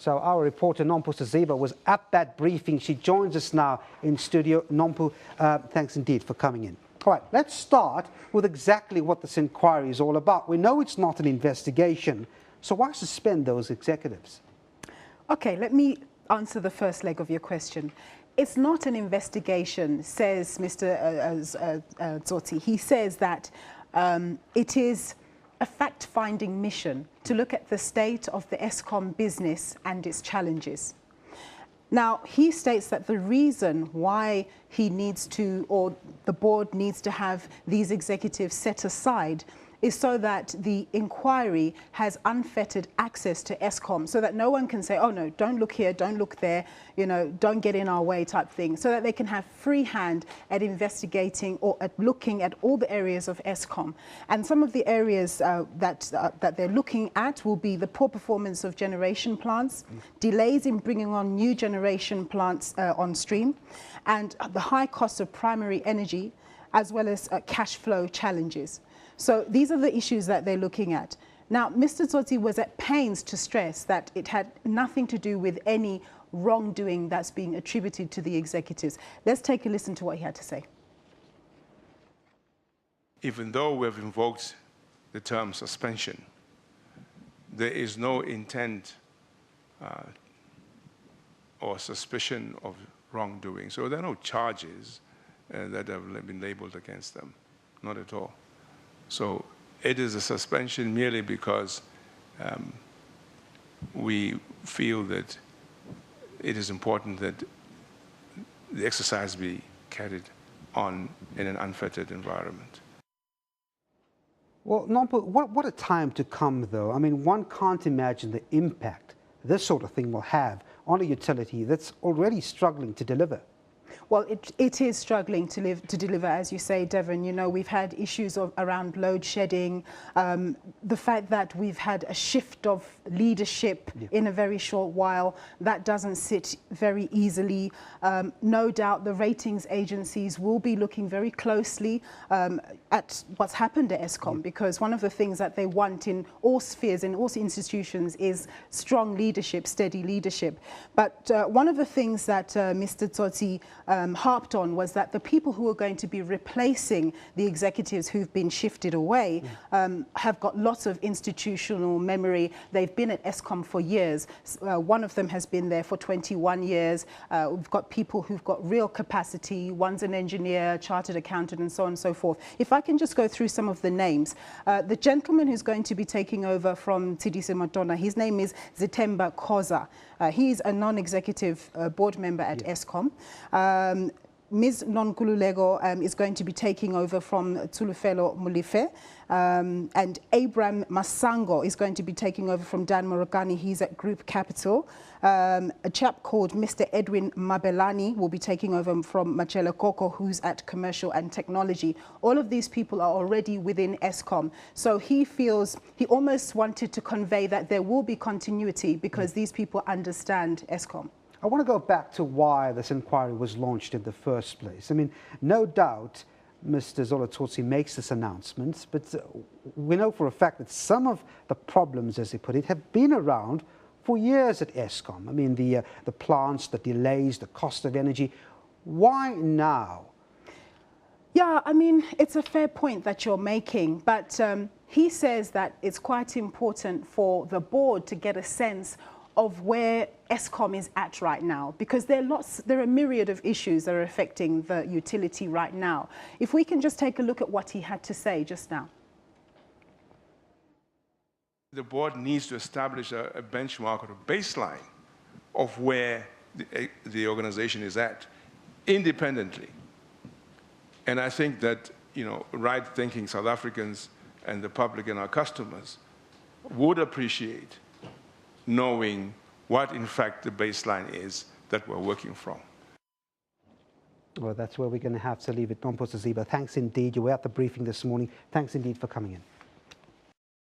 So our reporter, Nompumelelo Siziba, was at that briefing. She joins us now in studio. Nompu, thanks indeed for coming in. All right, let's start with exactly what this inquiry is all about. We know it's not an investigation, so why suspend those executives? Okay, let me answer the first leg of your question. It's not an investigation, says Mr. Tsotsi. He says that it is a fact-finding mission to look at the state of the Eskom business and its challenges. Now, he states that the reason why he needs to, or the board needs to have these executives set aside is so that the inquiry has unfettered access to Eskom, so that no one can say, oh no, don't look here, don't look there, you know, don't get in our way type thing, so that they can have free hand at investigating or at looking at all the areas of Eskom. And some of the areas that they're looking at will be the poor performance of generation plants, delays in bringing on new generation plants on stream, and the high cost of primary energy, as well as cash flow challenges. So these are the issues that they're looking at. Now, Mr. Tsotsi was at pains to stress that it had nothing to do with any wrongdoing that's being attributed to the executives. Let's take a listen to what he had to say. Even though we have invoked the term suspension, there is no intent or suspicion of wrongdoing. So there are no charges that have been labeled against them, not at all. So it is a suspension merely because we feel that it is important that the exercise be carried on in an unfettered environment. Well, Nompu, what a time to come, though. I mean, one can't imagine the impact this sort of thing will have on a utility that's already struggling to deliver. Well, it is struggling to deliver, as you say, Devon. You know, we've had issues around load shedding, the fact that we've had a shift of leadership in a very short while, that doesn't sit very easily. No doubt the ratings agencies will be looking very closely at what's happened at Eskom, because one of the things that they want in all spheres, in all institutions, is strong leadership, steady leadership. But one of the things that Mr. Tsotsi harped on was that the people who are going to be replacing the executives who've been shifted away have got lots of institutional memory. They've been at Eskom for years. One of them has been there for 21 years. We've got people who've got real capacity. One's an engineer, chartered accountant, and so on and so forth. If I can just go through some of the names. The gentleman who's going to be taking over from Tsidise Matona, his name is Zitemba Khoza. He's a non-executive board member at Eskom. Ms. Nonkululeko is going to be taking over from Tsholofelo Molefe, and Abraham Masango is going to be taking over from Dan Morokani. He's at Group Capital. A chap called Mr. Edwin Mabelani will be taking over from Machela Koko, who's at Commercial and Technology. All of these people are already within Eskom. So he feels, he almost wanted to convey that there will be continuity because these people understand Eskom. I want to go back to why this inquiry was launched in the first place. I mean, no doubt Mr. Zola Tsotsi makes this announcement, but we know for a fact that some of the problems, as he put it, have been around for years at Eskom. I mean, the plants, the delays, the cost of energy. Why now? Yeah, I mean, it's a fair point that you're making, but he says that it's quite important for the board to get a sense of where Eskom is at right now, because there are a myriad of issues that are affecting the utility right now. If we can just take a look at what he had to say just now. The board needs to establish a benchmark or a baseline of where the organization is at, independently. And I think that, you know, right-thinking South Africans and the public and our customers would appreciate knowing what, in fact, the baseline is that we're working from. Well, that's where we're going to have to leave it. Nompumelelo Siziba, thanks indeed. You were at the briefing this morning. Thanks indeed for coming in.